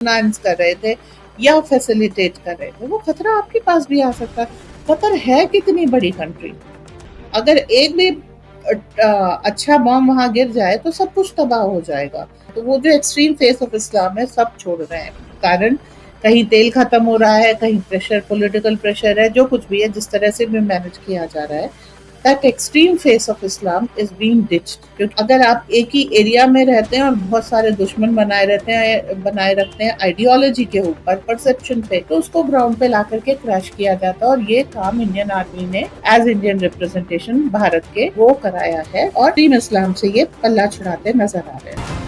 Finance कर रहे थे या फैसिलिटेट कर रहे थे, वो खतरा आपके पास भी आ सकता है। कतर है कितनी बड़ी कंट्री, अगर एक भी अच्छा बॉम्ब वहां गिर जाए तो सब कुछ तबाह हो जाएगा। तो वो जो एक्सट्रीम फेस ऑफ इस्लाम है, सब छोड़ रहे हैं कारण कहीं तेल खत्म हो रहा है, कहीं प्रेशर, पॉलिटिकल प्रेशर है, जो कुछ भी है, जिस तरह से भी मैनेज किया जा रहा है, that extreme face of Islam is being ditched. क्योंकि अगर आप एक ही एरिया में रहते हैं और बहुत सारे दुश्मन बनाए रखते हैं आइडियोलॉजी के ऊपर, परसेप्शन पे, तो उसको ग्राउंड पे ला करके क्रैश किया जाता है। और ये काम इंडियन आर्मी ने एज इंडियन रिप्रेजेंटेशन भारत के वो कराया है, और टीम इस्लाम से ये पल्ला छुड़ाते नजर आ रहे हैं।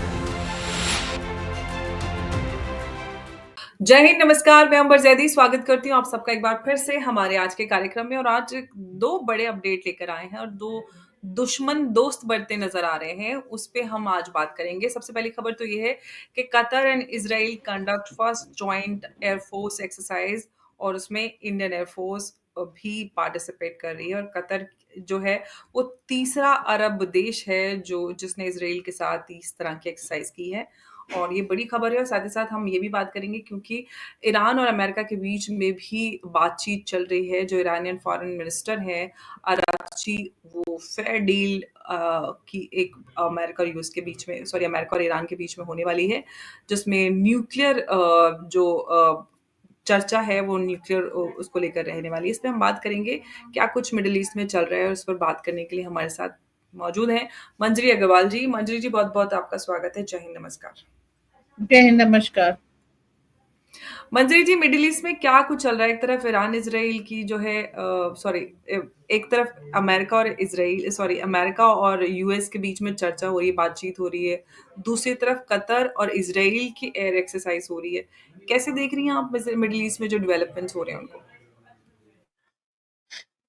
जय हिंद, नमस्कार। मैं अंबर जैदी स्वागत करती हूँ आप सबका एक बार फिर से हमारे आज के कार्यक्रम में। और आज दो बड़े अपडेट लेकर आए हैं और दो दुश्मन दोस्त बढ़ते नजर आ रहे हैं, उस पे हम आज बात करेंगे। सबसे पहली खबर तो ये है कि Qatar and Israel conduct first joint air force exercise, और उसमें इंडियन एयरफोर्स भी पार्टिसिपेट कर रही है। और कतर जो है वो तीसरा अरब देश है जो जिसने इजराइल के साथ इस तरह की एक्सरसाइज की है, और ये बड़ी खबर है। और साथ ही साथ हम ये भी बात करेंगे क्योंकि ईरान और अमेरिका के बीच में भी बातचीत चल रही है। जो ईरानियन फॉरेन मिनिस्टर हैं अरागची, वो फेयर डील की एक अमेरिका और यूएस के बीच में, सॉरी, अमेरिका और ईरान के बीच में होने वाली है, जिसमें न्यूक्लियर जो चर्चा है वो न्यूक्लियर उसको लेकर रहने वाली है। इस पे हम बात करेंगे क्या कुछ मिडिल ईस्ट में चल रहा है, और उस पर बात करने के लिए हमारे साथ मौजूद हैं मंजरी अग्रवाल जी। मंजरी जी, बहुत बहुत आपका स्वागत है। जय हिंद, नमस्कार। जय हिंद, नमस्कार। मंजरी जी, मिडिल ईस्ट में क्या कुछ चल रहा है? एक तरफ ईरान इसराइल की जो है, सॉरी, एक तरफ अमेरिका और इसराइल, सॉरी, अमेरिका और यूएस के बीच में चर्चा हो रही है, बातचीत हो रही है। दूसरी तरफ कतर और इसराइल की एयर एक्सरसाइज हो रही है। कैसे देख रही हैं आप मिडिल ईस्ट में जो डेवलपमेंट्स हो रहे हैं उनको?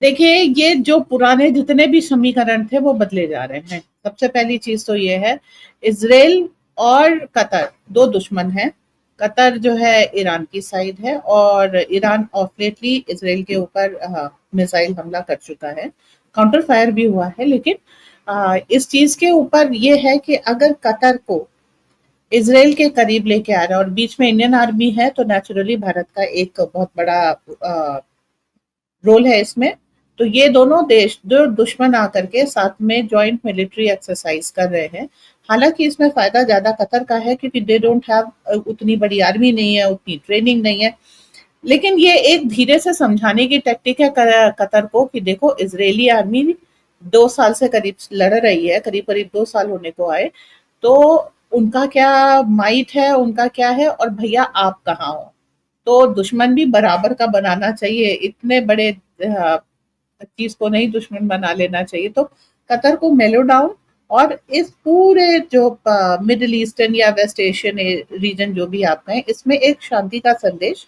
देखिए, ये जो पुराने जितने भी समीकरण थे वो बदले जा रहे हैं। सबसे पहली चीज तो ये है, इसराइल और कतर दो दुश्मन हैं। कतर जो है ईरान की साइड है, और ईरान ऑफ लेटली इसराइल के ऊपर मिसाइल हमला कर चुका है, काउंटर फायर भी हुआ है। लेकिन इस चीज के ऊपर ये है कि अगर कतर को इसराइल के करीब लेके आ रहा है और बीच में इंडियन आर्मी है, तो नेचुरली भारत का एक बहुत बड़ा रोल है इसमें। तो ये दोनों देश जो दुश्मन आकर के साथ में जॉइंट मिलिट्री एक्सरसाइज कर रहे हैं। हालांकि इसमें फायदा ज्यादा कतर का है क्योंकि दे डोंट हैव उतनी बड़ी आर्मी नहीं है, उतनी ट्रेनिंग नहीं है। लेकिन ये एक धीरे से समझाने की टेक्निक है कतर को कि देखो, इजरायली आर्मी 2 साल से करीब लड़ रही है, करीब करीब 2 साल होने को आए, तो उनका क्या माइट है, उनका क्या है, और भैया आप कहाँ हो। तो दुश्मन भी बराबर का बनाना चाहिए, इतने बड़े चीज को नहीं दुश्मन बना लेना चाहिए। तो कतर को मेलो डाउन, और इस पूरे जो मिडिल ईस्टर्न या वेस्ट एशियन रीजन जो भी आप कहें, इसमें एक शांति का संदेश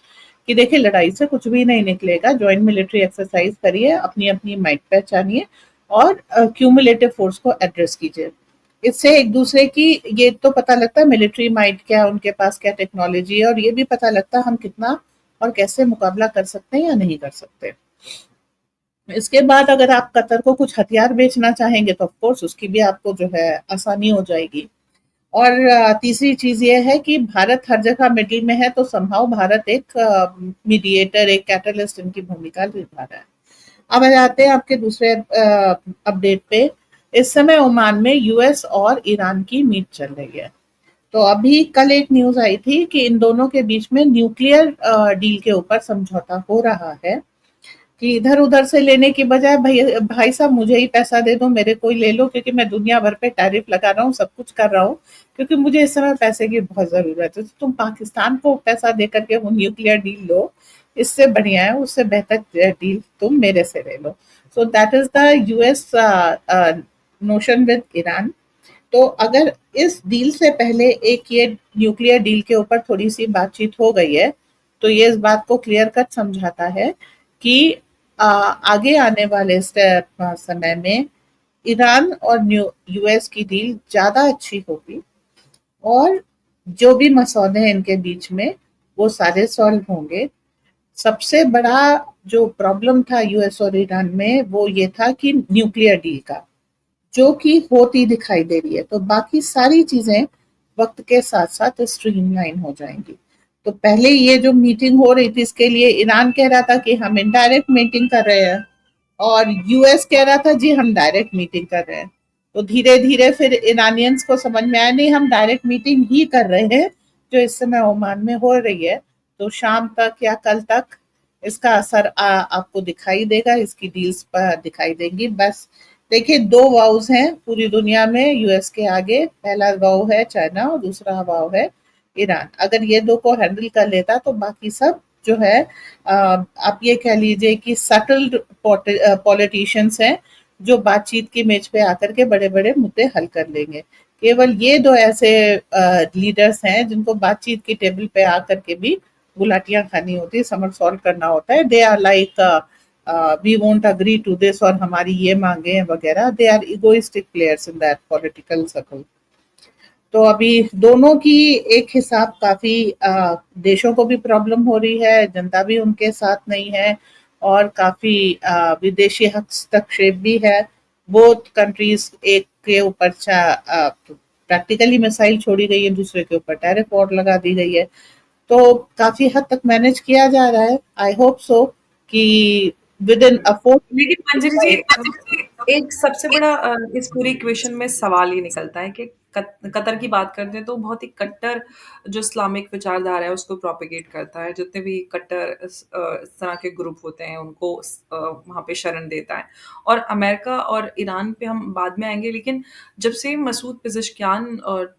कि देखिए, लड़ाई से कुछ भी नहीं निकलेगा, ज्वाइंट मिलिट्री एक्सरसाइज करिए, अपनी अपनी माइट पहचानिए, और क्यूमुलेटिव फोर्स को एड्रेस कीजिए। इससे एक दूसरे की ये तो पता लगता है मिलिट्री माइट क्या है, उनके पास क्या टेक्नोलॉजी है, और ये भी पता लगता है हम कितना और कैसे मुकाबला कर सकते हैं या नहीं कर सकते। इसके बाद अगर आप कतर को कुछ हथियार बेचना चाहेंगे तो ऑफ कोर्स उसकी भी आपको जो है आसानी हो जाएगी। और तीसरी चीज ये है कि भारत हर जगह मिडिल में है, तो संभव भारत एक मीडिएटर, एक कैटलिस्ट इनकी भूमिका निभा रहा है। अब आ जाते हैं आपके दूसरे अपडेट पे। इस समय ओमान में यूएस और ईरान की मीट चल रही है। तो अभी कल एक न्यूज आई थी कि इन दोनों के बीच में न्यूक्लियर डील के ऊपर समझौता हो रहा है, कि इधर उधर से लेने की बजाय भाई भाई साहब मुझे ही पैसा दे दो, मेरे को ही ले लो, क्योंकि मैं दुनिया भर पे टैरिफ लगा रहा हूँ, सब कुछ कर रहा हूँ, क्योंकि मुझे इस समय पैसे की बहुत जरूरत है। तो तुम पाकिस्तान को पैसा दे करके वो न्यूक्लियर डील लो, इससे बढ़िया है, उससे बेहतर डील तुम मेरे से ले लो। So that is the US notion with Iran. तो अगर इस डील से पहले एक ये न्यूक्लियर डील के ऊपर थोड़ी सी बातचीत हो गई है, तो ये इस बात को क्लियर कट समझाता है कि आगे आने वाले समय में ईरान और यूएस की डील ज्यादा अच्छी होगी, और जो भी मसौदे हैं इनके बीच में वो सारे सॉल्व होंगे। सबसे बड़ा जो प्रॉब्लम था यूएस और ईरान में वो ये था कि न्यूक्लियर डील का, जो कि होती दिखाई दे रही है, तो बाकी सारी चीजें वक्त के साथ साथ स्ट्रीमलाइन हो जाएंगी। तो पहले ये जो मीटिंग हो रही थी इसके लिए ईरान कह रहा था कि हम इनडायरेक्ट मीटिंग कर रहे हैं, और यूएस कह रहा था जी हम डायरेक्ट मीटिंग कर रहे हैं। तो धीरे धीरे फिर ईरानियंस को समझ में आया नहीं, हम डायरेक्ट मीटिंग ही कर रहे हैं जो इस समय ओमान में हो रही है। तो शाम तक या कल तक इसका असर आपको दिखाई देगा, इसकी डील्स पर दिखाई देंगी। बस देखिए, दो वाउस हैं पूरी दुनिया में यूएस के आगे, पहला वाव है चाइना और दूसरा वाव है ईरान। अगर ये दो को हैंडल कर लेता तो बाकी सब जो है, आप ये कह लीजिए कि सटल पॉलिटिशियंस हैं जो बातचीत की मेज पे आकर के बड़े बड़े मुद्दे हल कर लेंगे। केवल ये दो ऐसे लीडर्स हैं जिनको बातचीत की टेबल पे आकर के भी गुलाटियां खानी होती है, समर सॉल्व करना होता है। They are like we won't agree to this, और हमारी ये मांगे हैं वगैरह। They are egoistic players in that political circle. तो अभी दोनों की एक हिसाब काफी देशों को भी प्रॉब्लम हो रही है, जनता भी उनके साथ नहीं है, और काफी विदेशी हस्तक्षेप भी है। बोथ कंट्रीज एक के ऊपर प्रैक्टिकली मिसाइल छोड़ी गई है, दूसरे के ऊपर टैरिफ और लगा दी गई है। तो काफी हद तक मैनेज किया जा रहा है। आई होप सो कि विद इन अ लेकिन मंजरी जी, फोर्थ। एक सबसे बड़ा इस पूरी इक्वेशन में सवाल ये निकलता है कि कतर की बात करते हैं तो बहुत ही कट्टर जो इस्लामिक विचारधारा है उसको प्रोपेगेट करता है। जितने भी कट्टर इस तरह के ग्रुप होते हैं उनको वहाँ पे शरण देता है। और अमेरिका और ईरान पे हम बाद में आएंगे, लेकिन जब से मसूद पिज़ेशकियान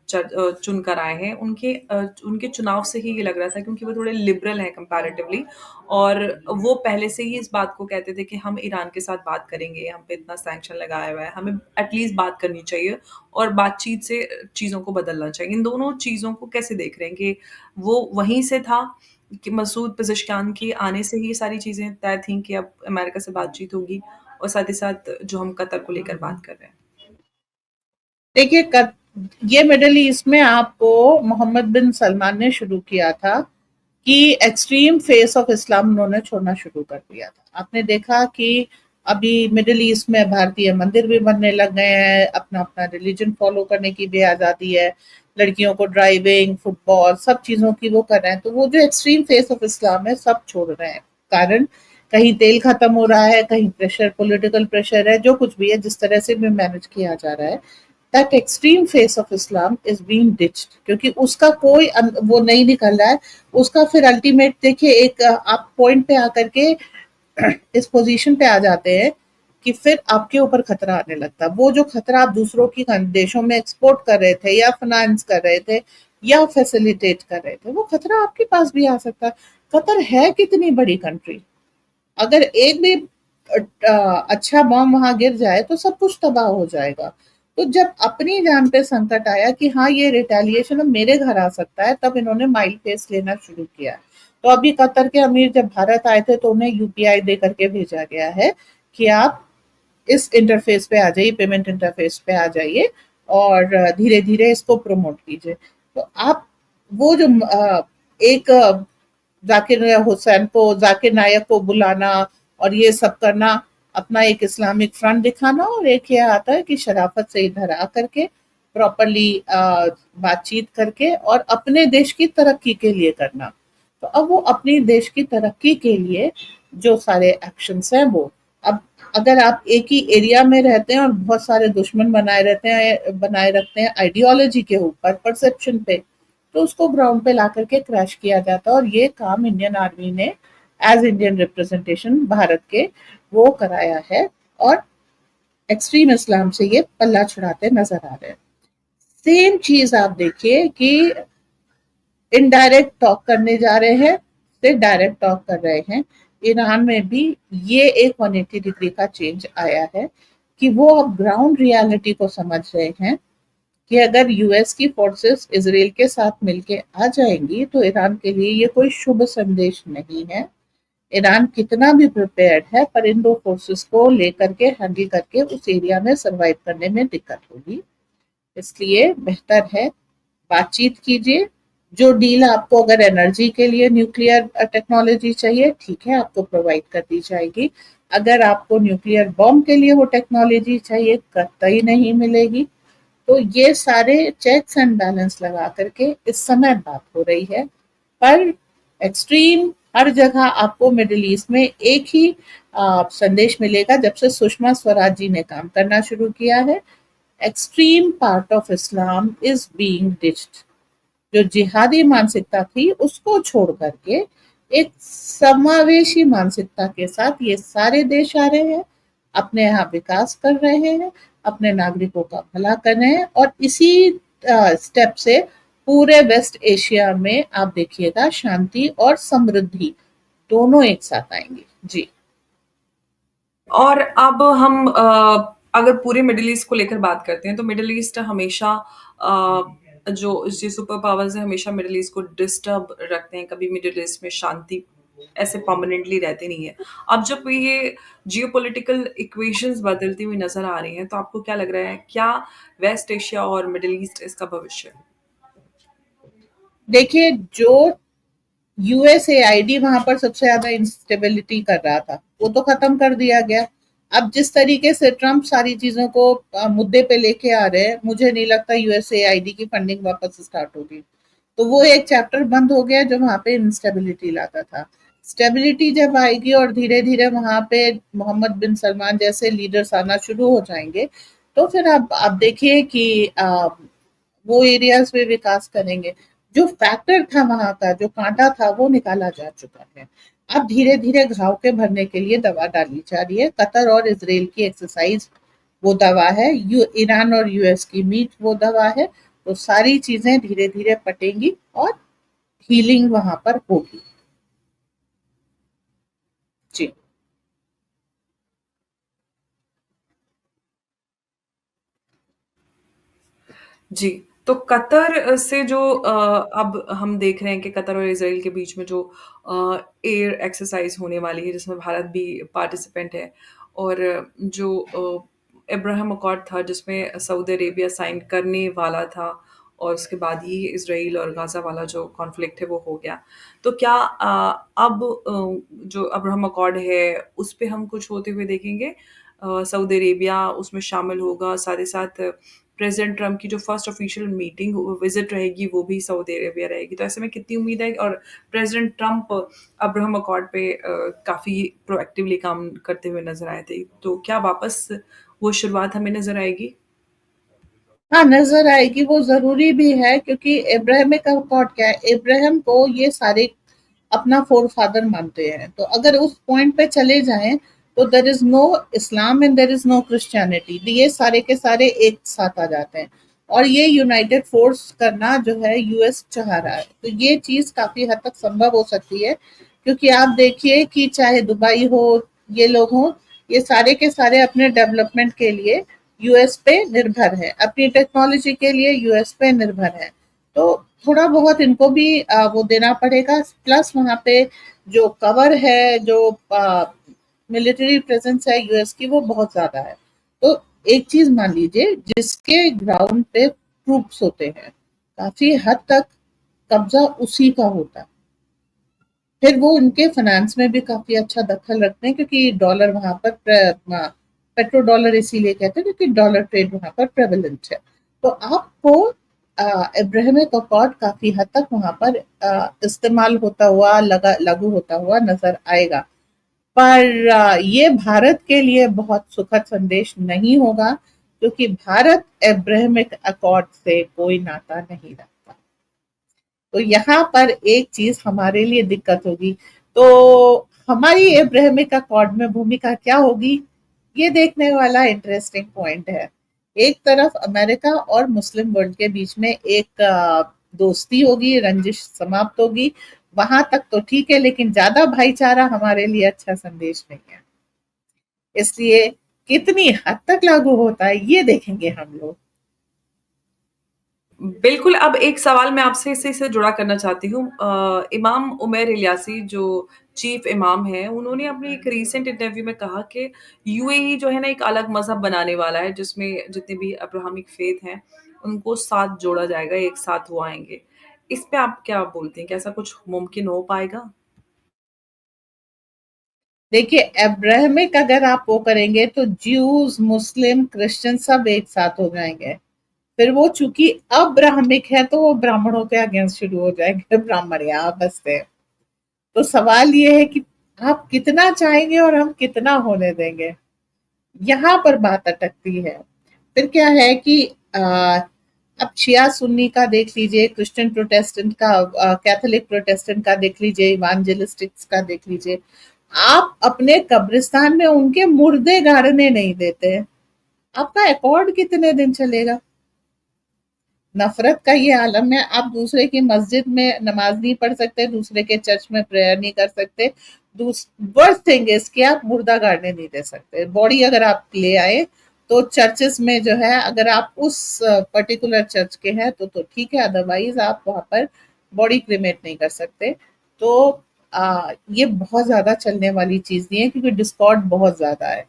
चुन कर आए हैं उनके चुनाव से ही ये लग रहा था, क्योंकि वो थोड़े लिबरल हैं कंपैरेटिवली, और वो पहले से ही इस बात को कहते थे कि हम ईरान के साथ बात करेंगे, हम पे इतना सैंक्शन लगाया हुआ है, हमें एटलीस्ट बात करनी चाहिए और बातचीत से चीज़ों को बदलना चाहिए। इन दोनों चीज़ों को कैसे देख रहे हैं कि वो वहीं से था कि मसूद पिज़ेशकियान के आने से ही ये सारी चीज़ें तय थीं कि अब अमेरिका से बातचीत होगी, और साथ ही साथ जो हम कतर को लेकर बात कर रहे हैं? देखिए, ये मिडल ईस्ट में आपको मोहम्मद बिन सलमान ने शुरू किया था कि एक्सट्रीम फेस ऑफ इस्लाम उन्होंने छोड़ना शुरू कर दिया था। आपने देखा कि अभी मिडिल ईस्ट में भारतीय मंदिर भी बनने लग गए हैं, अपना अपना रिलीजन फॉलो करने की भी आज़ादी है, लड़कियों को ड्राइविंग, फुटबॉल, सब चीज़ों की वो कर रहे हैं। तो वो जो एक्सट्रीम फेस ऑफ इस्लाम है सब छोड़ रहे हैं। कारण कहीं तेल खत्म हो रहा है, कहीं प्रेशर, पॉलिटिकल प्रेशर है, जो कुछ भी है, जिस तरह से भी मैनेज किया जा रहा है, that extreme face of Islam is being ditched, क्योंकि उसका कोई वो नहीं निकल रहा है। उसका फिर अल्टीमेट देखिए, एक आप पॉइंट पे आकर के इस पोजीशन पे आ जाते हैं कि फिर आपके ऊपर खतरा आने लगता है। वो जो खतरा आप दूसरों की देशों में एक्सपोर्ट कर रहे थे या फाइनेंस कर रहे थे या फैसिलिटेट कर रहे थे, वो खतरा आपके पास भी आ सकता है। कतर है कितनी बड़ी कंट्री, अगर एक भी अच्छा बम वहां गिर जाए तो सब कुछ तबाह हो जाएगा। तो जब अपनी जान पे संकट आया कि हाँ ये रिटेलिएशन अब मेरे घर आ सकता है, तब इन्होंने माइल फेस लेना शुरू किया। तो अभी कतर के अमीर जब भारत आए थे तो उन्हें यूपीआई दे करके भेजा गया है कि आप इस इंटरफेस पे आ जाइए, पेमेंट इंटरफेस पे आ जाइए, और धीरे धीरे इसको प्रमोट कीजिए। तो आप वो जो एक जाकिर हुसैन को, जाकिर नायक को बुलाना और ये सब करना, अपना एक इस्लामिक फ्रंट दिखाना, और एक ये आता है कि शराफत से इधर आकर के प्रॉपरली बातचीत करके और अपने देश की तरक्की के लिए करना। तो अब वो अपने देश की तरक्की के लिए जो सारे एक्शंस हैं वो, अब अगर आप एक ही एरिया में रहते हैं और बहुत सारे दुश्मन बनाए रखते हैं आइडियोलॉजी के ऊपर, परसेप्शन पे, तो उसको ग्राउंड पे ला करके क्रैश किया जाता है। और ये काम इंडियन आर्मी ने एज इंडियन रिप्रेजेंटेशन भारत के वो कराया है, और एक्सट्रीम इस्लाम से ये पल्ला छुड़ाते नजर आ रहे हैं। सेम चीज आप देखिए कि इनडायरेक्ट टॉक करने जा रहे हैं, से डायरेक्ट टॉक कर रहे हैं। ईरान में भी ये एक 180 डिग्री का चेंज आया है कि वो अब ग्राउंड रियलिटी को समझ रहे हैं कि अगर यूएस की फोर्सेस इसराइल के साथ मिलके आ जाएंगी तो ईरान के लिए ये कोई शुभ संदेश नहीं है। ईरान कितना भी प्रिपेयर्ड है, पर इन दो फोर्सेस को लेकर के हैंडल करके उस एरिया में सरवाइव करने में दिक्कत होगी। इसलिए बेहतर है बातचीत कीजिए। जो डील आपको, अगर एनर्जी के लिए न्यूक्लियर टेक्नोलॉजी चाहिए, ठीक है, आपको प्रोवाइड कर दी जाएगी। अगर आपको न्यूक्लियर बॉम्ब के लिए वो टेक्नोलॉजी चाहिए, कतई नहीं मिलेगी। तो ये सारे चेक्स एंड बैलेंस लगा करके इस समय बात हो रही है। पर एक्सट्रीम हर जगह आपको मिडिल ईस्ट में एक ही संदेश मिलेगा जब से सुषमा स्वराज जी ने काम करना शुरू किया है। Extreme part of Islam is being ditched. जो जिहादी मानसिकता थी उसको छोड़ करके एक समावेशी मानसिकता के साथ ये सारे देश आ रहे हैं, अपने यहाँ विकास कर रहे हैं, अपने नागरिकों का भला कर रहे हैं, और इसी स्टेप से पूरे वेस्ट एशिया में आप देखिएगा शांति और समृद्धि दोनों एक साथ आएंगी। जी। और अब हम अगर पूरे मिडिल ईस्ट को लेकर बात करते हैं तो मिडिल ईस्ट हमेशा जो सुपर पावर्स है हमेशा मिडिल ईस्ट को डिस्टर्ब रखते हैं, कभी मिडिल ईस्ट में शांति ऐसे परमानेंटली रहती नहीं है। अब जब ये जियोपॉलिटिकल इक्वेशंस बदलती हुई नजर आ रही हैं तो आपको क्या लग रहा है, क्या वेस्ट एशिया और मिडिल ईस्ट इसका भविष्य? देखिए, जो यूएसएआईडी वहां पर सबसे ज्यादा इंस्टेबिलिटी कर रहा था वो तो खत्म कर दिया गया। अब जिस तरीके से ट्रम्प सारी चीजों को मुद्दे पे लेके आ रहे हैं, मुझे नहीं लगता यूएसएआईडी की फंडिंग वापस स्टार्ट होगी। तो वो एक चैप्टर बंद हो गया जो वहां पे इंस्टेबिलिटी लाता था। स्टेबिलिटी जब आएगी और धीरे धीरे वहां पे मोहम्मद बिन सलमान जैसे लीडर्स आना शुरू हो जाएंगे, तो फिर आप देखिए कि वो एरियाज में विकास करेंगे। जो फैक्टर था वहां का, जो कांटा था, वो निकाला जा चुका है। अब धीरे धीरे घाव के भरने के लिए दवा डाली जा रही है। कतर और इसराइल की एक्सरसाइज वो दवा है, ईरान और यूएस की मीट वो दवा है। तो सारी चीजें धीरे धीरे पटेंगी और हीलिंग वहां पर होगी। जी। जी, तो कतर से जो अब हम देख रहे हैं कि कतर और इज़राइल के बीच में जो एयर एक्सरसाइज़ होने वाली है, जिसमें भारत भी पार्टिसिपेंट है, और जो अब्राहम अकॉर्ड था, जिसमें सऊदी अरेबिया साइन करने वाला था, और उसके बाद ही इज़राइल और गाज़ा वाला जो कॉन्फ्लिक्ट है, वो हो गया। तो क्या अब जो अब्राहम अकॉर्ड है, उस पे हम कुछ होते हुए देखेंगे? सऊदी अरेबिया उसमें शामिल होगा, साथ ही साथ प्रेज़िडेंट ट्रम्प की जो फर्स्ट ऑफ़िशियल मीटिंग विज़िट रहेगी, वो भी सऊदी अरेबिया रहेगी। तो ऐसे में कितनी उम्मीद है, और प्रेज़िडेंट ट्रम्प अब्राहम अकॉर्ड पे काफ़ी प्रोएक्टिवली काम करते हुए नज़र आए थे। तो क्या वापस वो शुरुआत हमें नज़र आएगी? हाँ, नजर आएगी, वो जरूरी भी है, क्योंकि इब्राहिमिक अकॉर्ड क्या है, इब्राहिम को ये सारे अपना फोर फादर मानते हैं। तो अगर उस पॉइंट पे चले जाएं तो there is no Islam and there is no Christianity, ये सारे के सारे एक साथ आ जाते हैं। और ये यूनाइटेड फोर्स करना जो है यूएस चाह रहा है, तो ये चीज काफी हद तक संभव हो सकती है। क्योंकि आप देखिए कि चाहे दुबई हो, ये लोग हो, ये सारे के सारे अपने डेवलपमेंट के लिए यूएस पे निर्भर है, अपनी टेक्नोलॉजी के लिए यूएस पे निर्भर है। तो थोड़ा बहुत इनको भी वो देना पड़ेगा। प्लस वहाँ पे जो कवर है, जो मिलिट्री प्रेजेंस है यूएस की, वो बहुत ज्यादा है। तो एक चीज मान लीजिए, जिसके ग्राउंड पे ट्रूप्स होते हैं, काफी हद तक कब्जा उसी का होता है। फिर वो उनके फाइनेंस में भी काफी अच्छा दखल रखते हैं, क्योंकि डॉलर वहां पर पेट्रो डॉलर इसीलिए कहते हैं क्योंकि डॉलर ट्रेड वहां पर प्रेवलेंट है। तो आपको इब्राहिमिक अकॉर्ड काफी हद तक वहां पर इस्तेमाल होता हुआ, लागू होता हुआ नजर आएगा। पर ये भारत के लिए बहुत सुखद संदेश नहीं होगा, क्योंकि भारत इब्राहिमिक अकॉर्ड से कोई नाता नहीं रखता। तो यहाँ पर एक चीज हमारे लिए दिक्कत होगी। तो हमारी अब्राहमिक अकॉर्ड में भूमिका क्या होगी, ये देखने वाला इंटरेस्टिंग पॉइंट है। एक तरफ अमेरिका और मुस्लिम वर्ल्ड के बीच में एक दोस्ती होगी, रंजिश समाप्त होगी, वहां तक तो ठीक है, लेकिन ज्यादा भाईचारा हमारे लिए अच्छा संदेश नहीं है। इसलिए कितनी हद तक लागू होता है ये देखेंगे हम लोग। बिल्कुल, अब एक सवाल मैं आपसे इसी से जुड़ा करना चाहती हूँ। इमाम उमैर इलियासी जो चीफ इमाम हैं, उन्होंने अपनी एक रीसेंट इंटरव्यू में कहा कि यूएई जो है ना एक अलग मज़हब बनाने वाला है, जिसमें जितने भी अब्राहमिक फ़ेथ हैं, उनको साथ जोड़ा जाएगा, एक साथ वो आएँगे। इस पे आप क्या बोलती हैं? क्या ऐसा कुछ मुमकिन हो पाएगा? देखिए, अब्राहमिक अगर आप वो करेंगे तो ज्यूज, मुस्लिम, क्रिश्चियन सब एक साथ हो जाएंगे। फिर वो चूंकि अब्राह्मिक है तो वो ब्राह्मणों के अगेंस्ट शुरू हो जाएंगे, ब्राह्मण यहाँ बसते हैं। तो सवाल ये है कि आप कितना चाहेंगे और हम कितना होने देंगे, यहाँ पर बात अटकती है। फिर क्या है कि अब शिया सुन्नी का देख लीजिए, क्रिश्चियन प्रोटेस्टेंट का, कैथोलिक प्रोटेस्टेंट का देख लीजिए, इवांजेलिस्टिक्स का देख लीजिए। आप अपने कब्रिस्तान में उनके मुर्दे गाड़ने नहीं देते हैं, आपका अकॉर्ड कितने दिन चलेगा? नफरत का ये आलम है। आप दूसरे की मस्जिद में नमाज नहीं पढ़ सकते, दूसरे के चर्च में प्रेयर नहीं कर सकते। वर्स्ट थिंग इज कि आप मुर्दा गाड़ने नहीं दे सकते। बॉडी अगर आप ले आए तो चर्चेस में जो है, अगर आप उस पर्टिकुलर चर्च के हैं तो ठीक है, अदरवाइज आप वहां पर बॉडी क्रिमेट नहीं कर सकते। तो ये बहुत ज्यादा चलने वाली चीज नहीं है, क्योंकि डिस्कॉर्ड बहुत ज्यादा है।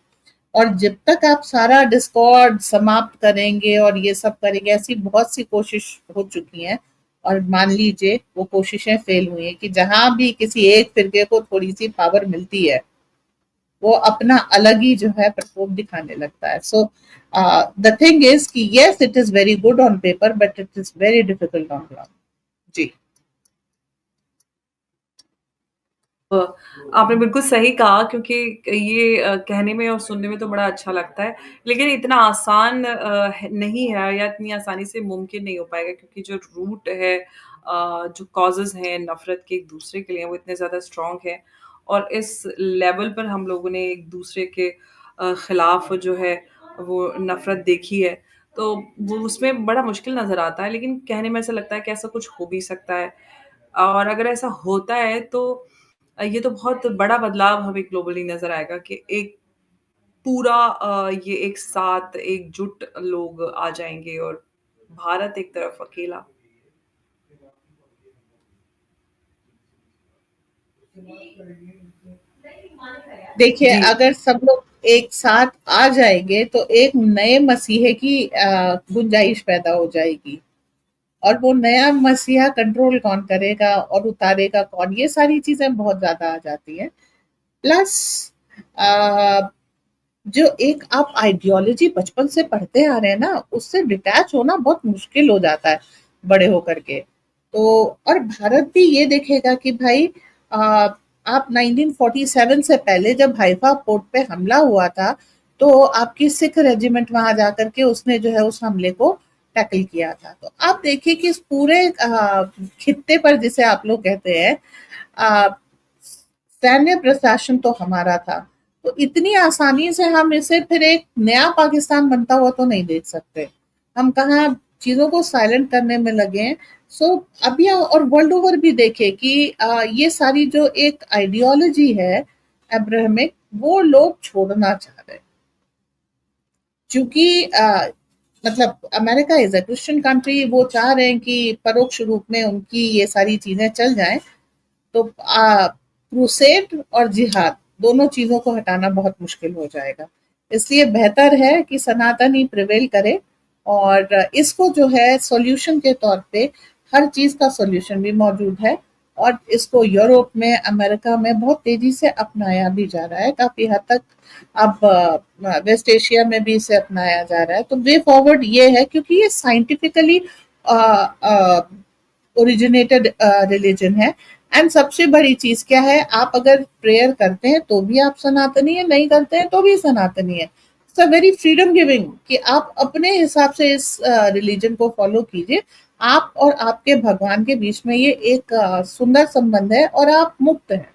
और जब तक आप सारा डिस्कॉर्ड समाप्त करेंगे और ये सब करेंगे, ऐसी बहुत सी कोशिश हो चुकी हैं, और मान लीजिए वो कोशिशें फेल हुई हैं कि जहां भी किसी एक फिरके को थोड़ी सी पावर मिलती है, वो अपना अलग ही जो है प्रकोप दिखाने लगता है। सो द थिंग इज कि yes, it is very good on paper, but it is very difficult on ground. जी। अ, आपने बिल्कुल सही कहा क्योंकि ये कहने में और सुनने में तो बड़ा अच्छा लगता है, लेकिन इतना आसान नहीं है या इतनी आसानी से मुमकिन नहीं हो पाएगा क्योंकि जो रूट है जो कॉजेज़ हैं नफ़रत के एक-दूसरे के लिए वो इतने ज़्यादा स्ट्रॉन्ग हैं और इस लेवल पर हम लोगों ने एक-दूसरे के खिलाफ जो है वो नफ़रत देखी है, तो वो उसमें बड़ा मुश्किल नज़र आता है, लेकिन कहने में ऐसा लगता है कि ऐसा कुछ हो भी सकता है। और अगर ऐसा होता है तो ये तो बहुत बड़ा बदलाव हमें ग्लोबली नज़र आएगा कि एक पूरा ये एक साथ एकजुट लोग आ जाएँगे और भारत एक तरफ अकेला। देखिए, जी। अगर सब लोग एक साथ आ जाएंगे तो एक नए मसीहे की गुंजाइश पैदा हो जाएगी। और वो नया मसीहा कंट्रोल कौन करेगा और उतारेगा कौन, ये सारी चीजें बहुत ज्यादा आ जाती हैं। प्लस जो एक आप आइडियोलॉजी बचपन से पढ़ते आ रहे हैं ना, उससे डिटैच होना बहुत मुश्किल हो जाता है बड़े होकर के। तो और भारत भी ये देखेगा कि भाई, आ, आप 1947 से पहले जब हाइफा पोर्ट पे हमला हुआ था, तो आपकी सिख रेजिमेंट वहां जाकर के उसने जो है उस हमले को टैकल किया था। तो आप देखिए कि इस पूरे खित्ते पर, जिसे आप लोग कहते हैं, सैन्य प्रशासन तो हमारा था। तो इतनी आसानी से हम इसे फिर एक नया पाकिस्तान बनता हुआ तो नहीं देख सकते। हम कहाँ चीजों को साइलेंट करने में लगे हैं। सो अभी और वर्ल्ड ओवर भी देखे कि ये सारी जो एक आइडियोलॉजी है अब्राहमिक, वो लोग छोड़ना चाह रहे हैं। क्योंकि मतलब America is a Christian country, वो चाह रहे हैं कि परोक्ष रूप में उनकी ये सारी चीजें चल जाएं। तो क्रूसेड और जिहाद दोनों चीजों को हटाना बहुत मुश्किल हो जाएगा। इसलिए बेहतर है कि सनातन ही प्रिवेल करे। और इसको जो है सॉल्यूशन के तौर पे, हर चीज का सॉल्यूशन भी मौजूद है। और इसको यूरोप में, अमेरिका में बहुत तेजी से अपनाया भी जा रहा है, काफी हद तक। अब वेस्ट एशिया में भी इसे अपनाया जा रहा है। तो वे फॉरवर्ड ये है, क्योंकि ये साइंटिफिकली ओरिजिनेटेड रिलीजन है। एंड सबसे बड़ी चीज क्या है, आप अगर प्रेयर करते हैं तो भी आप सनातनी है, नहीं करते हैं तो भी सनातनी है। It's a very freedom giving कि आप अपने हिसाब से इस रिलीजन को फॉलो कीजिए। आप और आपके भगवान के बीच में ये एक सुंदर संबंध है, और आप मुक्त हैं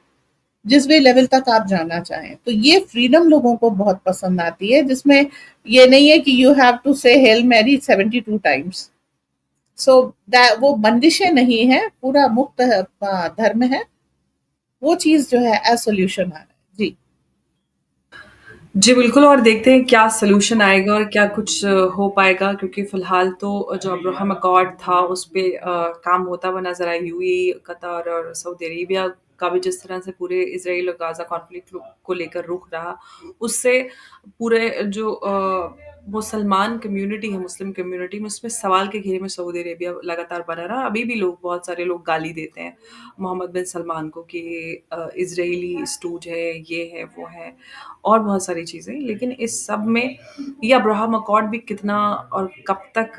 जिस भी लेवल तक आप जाना चाहें। तो ये फ्रीडम लोगों को बहुत पसंद आती है, जिसमें ये नहीं है कि यू हैव टू से हेल मैरी 72 टाइम्स। सो वो बंदिशें नहीं है, पूरा मुक्त धर्म है। वो चीज जो है एज सोल्यूशन आ रहा है। जी। जी, बिल्कुल और देखते हैं क्या सॉल्यूशन आएगा और क्या कुछ हो पाएगा क्योंकि फ़िलहाल तो जो अब्राहम अकॉर्ड था उस पे काम होता हुआ नज़र आया। यूएई, कतर और सऊदी अरेबिया का भी जिस तरह से पूरे इज़राइल और गाज़ा कॉन्फ्लिक्ट को लेकर रुख रहा, उससे पूरे जो मुसलमान कम्युनिटी है, मुस्लिम कम्युनिटी में, उसमें सवाल के घेरे में सऊदी अरेबिया लगातार बना रहा। अभी भी लोग, बहुत सारे लोग गाली देते हैं मोहम्मद बिन सलमान को कि इज़राइली स्टूज है, ये है, वो है और बहुत सारी चीज़ें। लेकिन इस सब में ये अब्राहम अकॉर्ड भी कितना और कब तक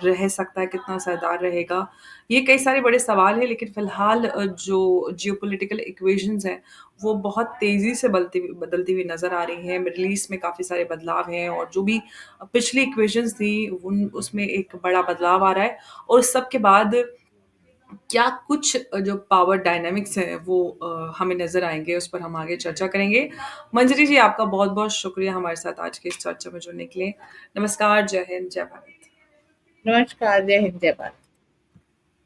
रह सकता है, कितना असरदार रहेगा, ये कई सारे बड़े सवाल हैं। लेकिन फ़िलहाल जो जियोपॉलिटिकल इक्वेशंस हैं, वो बहुत तेज़ी से बदलती हुई नज़र आ रही हैं। मिडल ईस्ट में काफ़ी सारे बदलाव हैं और जो भी पिछली इक्वेशंस थी उन उसमें एक बड़ा बदलाव आ रहा है। और उस सब के बाद क्या कुछ जो पावर डायनामिक्स हैं वो हमें नज़र आएँगे, उस पर हम आगे चर्चा करेंगे। मंजरी जी, आपका बहुत-बहुत शुक्रिया हमारे साथ आज की इस चर्चा में जुड़ने के लिए। नमस्कार, जय हिंद, जय भारत। नमस्कार, जय हिंद, जय भारत।